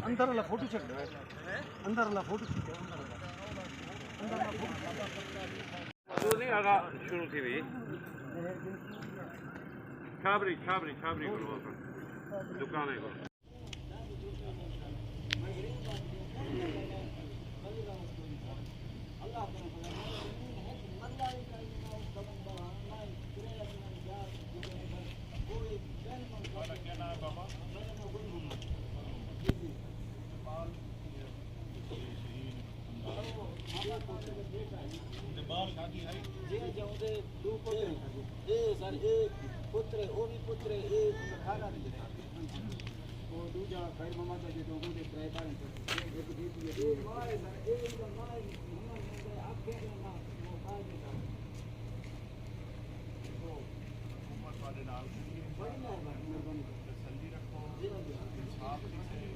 अंदर वाला photo check दो अंदर वाला फोटो तो नहीं आगा शुरू थी भाई छाबरी करो दुकान है बाल काटी है जे जाऊंदे दो पुत्र ए सर एक पुत्र ओ भी पुत्र एक खाना दे वो दूजा खैर मामा का जे तो वो दे ट्राई पाए एक दीदी है एक माए सर एक माए मामा ने आप के ना वो खा दे तो उम्र वाले नाल बड़ी मेहरबानी तसल्ली रखो इंसाफ से